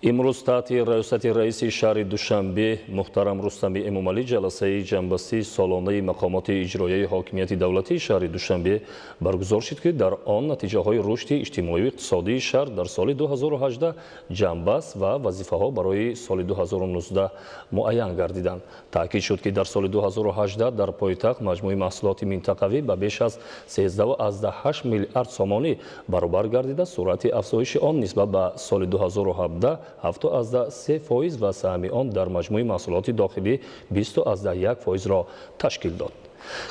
امروز تحت ریاست رئیس شهر دوشنبه محترم رستمی امامعلی جلسه جنبستی سالانه مقامات اجرایی حاکمیت دولتی شهر دوشنبه برگزار شد که در آن نتیجه های رشد اجتماعی و اقتصادی شهر در سال 2018 جنبست و وظیفه ها برای سال 2019 معین گردیدند. تاکید شد که در سال 2018 در پایتخت مجموع محصولات منطقوی به بیش از 13.8 میلیارد سومانی برابر گردیده، سرعت افزایش آن نسبت به سال 2017 7.3% و سهم آن در مجموع محصولات داخلی 20.1% را تشکیل داد.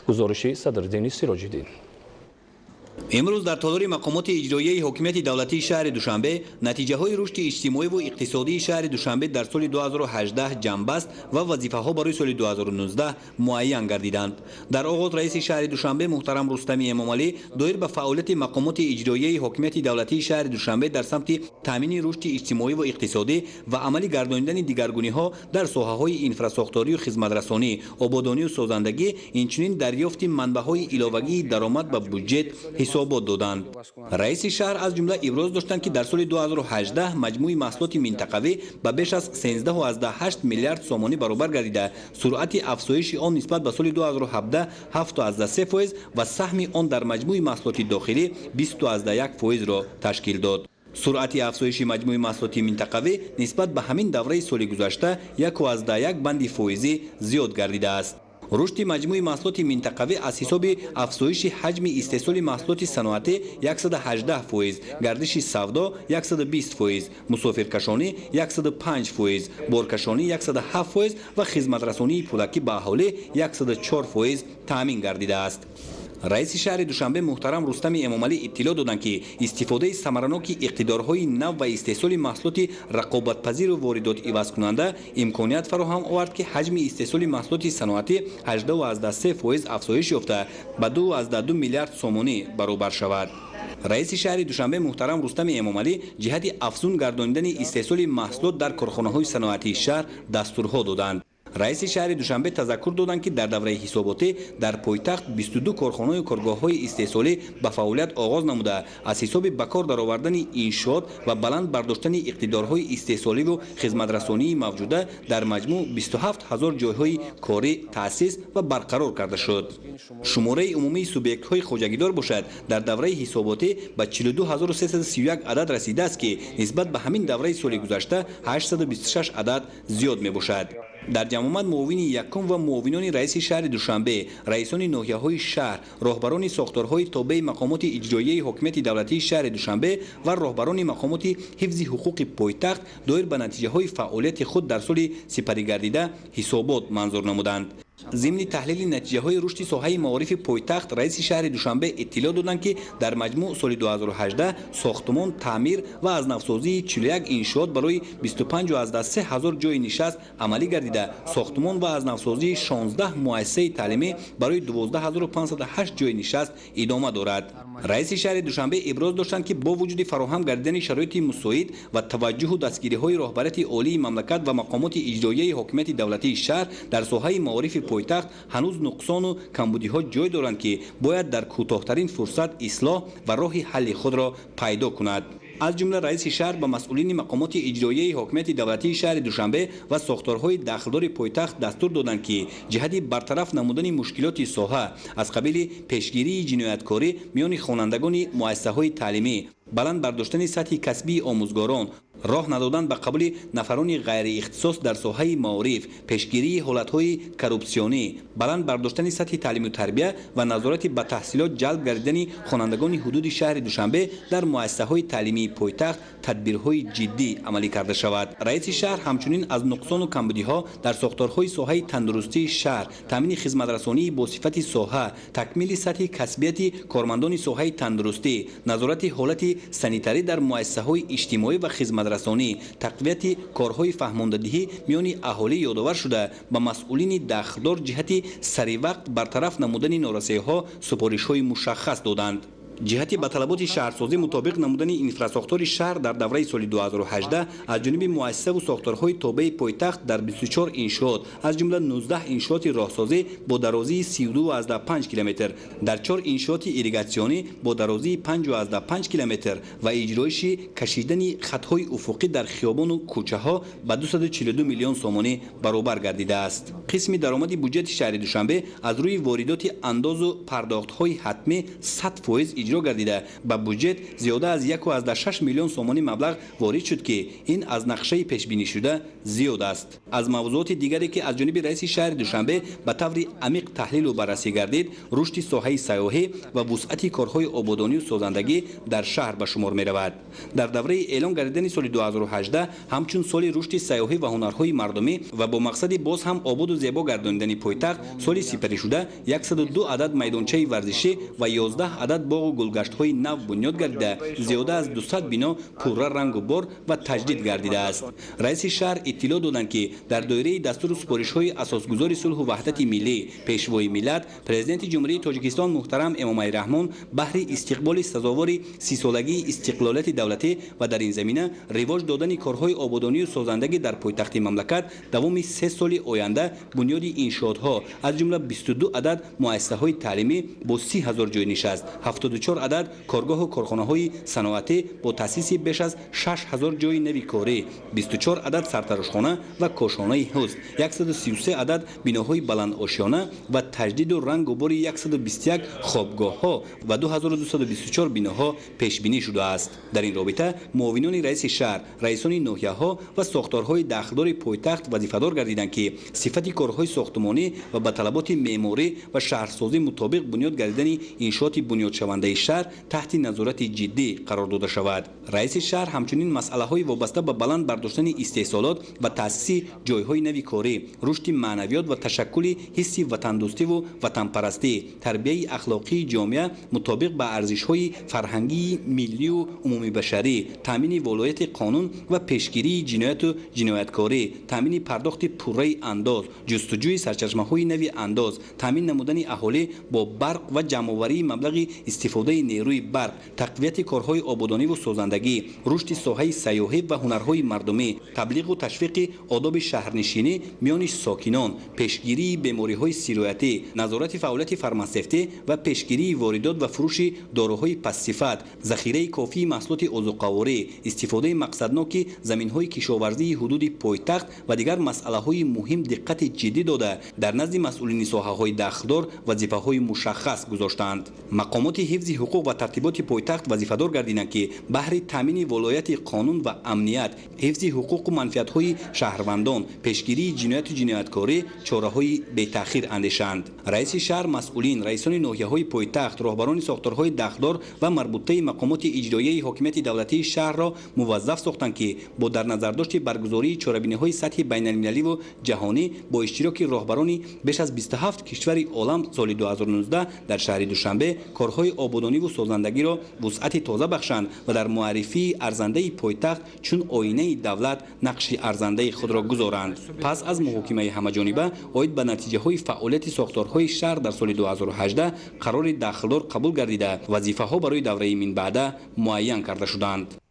گزارش صدرالدین سیراج‌الدین. امروز در تالار مقامات اجرایی حکومت دولتی شهر دوشنبه نتیجه های رشد اجتماعی و اقتصادی شهر دوشنبه در سال 2018 جنبست و وظیفه ها برای سال 2019 معین گردیدند. در آغاز رئیس شهر دوشنبه محترم رستمی امامعلی دایر به فعالیت مقامات اجرایی حکومت دولتی شهر دوشنبه در سمت تامین رشد اجتماعی و اقتصادی و عملی گردانیدن دیگرگونی ها در ساحه های اینفراستراکچوری و خدمت رسانی، آبادانی و سازندگی، اینچنین دریافت منبع های علاوه‌ای درآمد و بودجه حسابات دادند. رئیس شهر از جمله ابراز داشتند که در سال 2018 مجموع محصولات منطقوی به بیش از 13.8 میلیارد سومانی برابر گردیده، سرعت افزایش آن نسبت به سال 2017 7.3% و سهم آن در مجموع محصولات داخلی 20.1% را تشکیل داد. سرعت افزایش مجموع محصولات منطقوی نسبت به همین دوره سال گذشته 1.1 بند فائزی زیاد گردیده است. رشد مجموع محصولات منطقوی از حساب افزایش حجم استحصال محصولات صنعتی 118%، گردش سودا 120%، مسافرکشانی 105%، بارکشانی 107% و خدمت رسانی پولکی به اهالی 104% تامین گردیده است. رئیس شهر دوشنبه محترم رستمی امامعلی اطلاع دادند که استفاده ثمرناک اقتدارهای نو و استحصال محصولات رقابت‌پذیر و واردات عوض کننده امکانیت فراهم آورد که حجم استحصال محصولات صنعتی 18.3% افزایش یافته به 2.2 میلیارد سومانی برابر شود. رئیس شهر دوشنبه محترم رستمی امامعلی جهت افزون گردانیدن استحصال محصولات در کارخانه‌های صنعتی شهر دستورها دادند. رئیس شهر دوشنبه تذکر دادند که در دوره حساباتی در پایتخت 22 کارخانه و کارگاه‌های استحصالی به فعالیت آغاز نموده، از حساب به کار درآوردن انشاءات و بلند برداشتن اقتدارهای استحصالی و خدمت رسانی موجوده در مجموع 27000 جایهای کاری تأسیس و برقرار کرده شد. شماره عمومی سوبیکت‌های خواجگیدار باشد در دوره حساباتی به 42331 عدد رسیده است که نسبت به همین دوره سال گذشته 826 عدد زیاد می باشد. در جمع آمد معاون یکم و معاونان رئیس شهر دوشنبه، رئیسان ناحیه‌های شهر، راهبران ساختارهای تابع مقامات اجرایی حکومت دولتی شهر دوشنبه و راهبران مقامات حفظ حقوق پایتخت دایر به نتیجه‌های فعالیت خود در سال سپری گردیده حسابات منظور نمودند. ضمن تحلیل نتیجه های رشد ساحه معارف پایتخت، رئیس شهر دوشنبه اطلاع دادند که در مجموع سال 2018 ساختمان، تعمیر و از نوسازی 41 انشاءات برای 25,300 جای نشست عملی گردیده، ساختمان و از نوسازی 16 مؤسسه تعلیمی برای 12508 جای نشست ادامه دارد. رئیس شهر دوشنبه ابراز داشتند که با وجود فراهم گردیدن شرایط مساعد و توجه و دستگیری های راهبرت عالی مملکت و مقامات اجرایی حکومت دولتی شهر در ساحه معارف پایتخت هنوز نقصان و کمبودی ها جای دارند که باید در کوتاه‌ترین فرصت اصلاح و راه حل خود را پیدا کند. از جمله رئیس شهر به مسئولین مقامات اجرایی حکومت دولتی شهر دوشنبه و ساختارهای داخلدار پایتخت دستور دادند که جهت برطرف نمودن مشکلات ساحه از قبیل پیشگیری جنایتکاری میان خوانندگان مؤسسه‌های تعلیمی، بلند برداشتن سطح کسبی آموزگاران، راه ندادن به قبول نفران غیر اختصاص در ساحه معارف، پیشگیری حالت‌های کروپسیونی، بلند برداشتن سطح تعلیم و تربیت و نظارت به تحصیلات جلب گردیدن خوانندگان حدود شهر دوشنبه در مؤسسه‌های تعلیمی پایتخت تدبیرهای جدی عملی کرده شود. رئیس شهر همچنین از نقصان و کمبودی‌ها در ساختارهای ساحه تندرستی شهر، تامین خدمت رسانی با صفت ساحه، تکمیل سطح کسبیت کارمندان ساحه تندرستی، نظارت حالت سانیتری در مؤسسه‌های اجتماعی و خدمت رسانی، تقویت کارهای فهماندهی میان اهالی یادآور شده به مسئولین داخلدار جهت سریع وقت برطرف نمودن نارسایی‌ها سپارش‌های مشخص دادند. جهت به طلبات شهرسازی مطابق نمودن اینفراساختور شهر در دوره سال 2018 از جانب مؤسسه و ساختارهای تابع پایتخت در 24 انشاءات از جمله 19 انشاءات راهسازی با درازی 32.5 کیلومتر، در 4 انشاءات ایریگاسیونی با درازی 5.5 کیلومتر و اجرایش کشیدن خطهای افقی در خیابان و کوچه ها به 242 میلیون سومانی برابر گردیده است. قسم درآمد بودجه شهر دوشنبه از روی واردات انداز و پرداخت‌های حتمی 100% اجرا گردیده به بودجه زیاده از 1.6 میلیون سومانی مبلغ وارد شد که این از نقشه پیش بینی شده زیاد است. از موضوعات دیگری که از جانب رئیس شهر دوشنبه به طور عمیق تحلیل و بررسی گردید، رشد ساحه سیاحی و وسعت کارهای آبادانی و سازندگی در شهر به شمار می رود. در دوره اعلام گردیدن سال 2018 همچون سال رشد سیاحی و هنرهای مردمی و با مقصد باز هم آباد و زیبا گرداندن پایتخت سال سپری شده 102 عدد میدانچه ورزشی و 11 عدد باغ و گلگشت‌های نو بنیاد گردیده، زیاده از 200 بنا پرره رنگ و بار و تجدید گردیده است. رئیس شهر اطلاع دادند که در دایره دستور سپارش‌های اساسگذار صلح و وحدت ملی پیشوای ملت پرزیدنت جمهوری تاجیکستان محترم امامعلی رحمان بهر استقبال سزاوار 30 سالگی استقلالیت دولتی و در این زمینه رواج دادن کارهای آبادانی و سازندگی در پایتخت مملکت دوام 3 سال آینده بنیاد انشاءات‌ها از جمله 22 عدد مؤسسه‌های تعلیمی با 30,000 جای نشست، 74 عدد کارگاه و کارخانه‌های صنعتی با تأسیس بیش از 6,000 جای نوی کاری، 24 عدد سرتراشخانه و کاشانه حوض، 133 عدد بناهای بلند آشیانه و تجدید و رنگ و بار 121 خوابگاه‌ها و 2224 بناها پیش بینی شده است. در این رابطه معاونان رئیس شهر، رئیسان ناحیه‌ها و ساختارهای داخلدار پایتخت وظیفه‌دار گردیدند که صفت کارهای ساختمانی و به طلبات معماری و شهرسازی مطابق بنیاد گردیدن انشاءات بنیاد شونده شهر تحت نظارت جدی قرار داده شود. رئیس شهر همچنین مسئله‌های وابسته به بلند برداشتن استحصالات و تأسیس جایهای نوی کاری، رشد معنویات و تشکل حس وطن‌دوستی و وطنپرستی، تربیت اخلاقی جامعه مطابق به ارزش‌های فرهنگی ملی و عمومی بشری، تامین ولایت قانون و پیشگیری جنایت و جنایتکاری، تامین پرداخت پوره انداز، جستجوی سرچشمه‌های نوی انداز، تامین نمودن اهالی با برق و جمع‌آوری مبلغ استفاده نیروی برق، تقویت کارهای آبادانی و سازندگی، رشد ساحه سیاحی و هنرهای مردمی، تبلیغ و تشویق آداب شهرنشینی میان ساکنان، پیشگیری بیماری‌های سرایتی، نظارت فعالیت فارماسیتی و پیشگیری واردات و فروش داروهای پس‌صفت، ذخیره کافی محصولات عضوقواری، استفاده مقصدناک زمین‌های کشاورزی حدود پایتخت و دیگر مسائل‌های مهم دقت جدی داده در نزد مسئولین ساحه‌های داخلدار وظیفه‌های مشخص گذاشتند. مقامات حفظ حقوق و ترتیبات پایتخت وظیفه‌دار گردیدند که بهر تامین ولایت قانون و امنیت، حفظ حقوق و منفعت‌های شهروندان، پیشگیری جنایت و جنایتکاری چاره‌های بی‌تأخیر اندیشند. رئیس شهر، مسئولین، رئیسان ناحیه‌های پایتخت، راهبران ساختارهای داخلدار و مربوطه مقامات اجرایی حاکمیت دولتی شهر را موظف ساختند که با در نظر داشت برگزاری چاره‌بینی‌های سطح بین‌المللی و جهانی با اشتراک راهبران بیش از 27 کشور عالم سال 2019 در شهر دوشنبه کارهای آبادانی و سازندگی را وسعت تازه بخشند و در معرفی ارزنده پایتخت چون آینه دولت نقش ارزنده خود را گذارند. پس از محاکمه همه‌جانبه عاید به نتیجه‌های فعالیت ساختارهای شهر در سال 2018 قرار داخلدار قبول گردیده وظیفه‌ها برای دوره من بعد معین کرده شدند.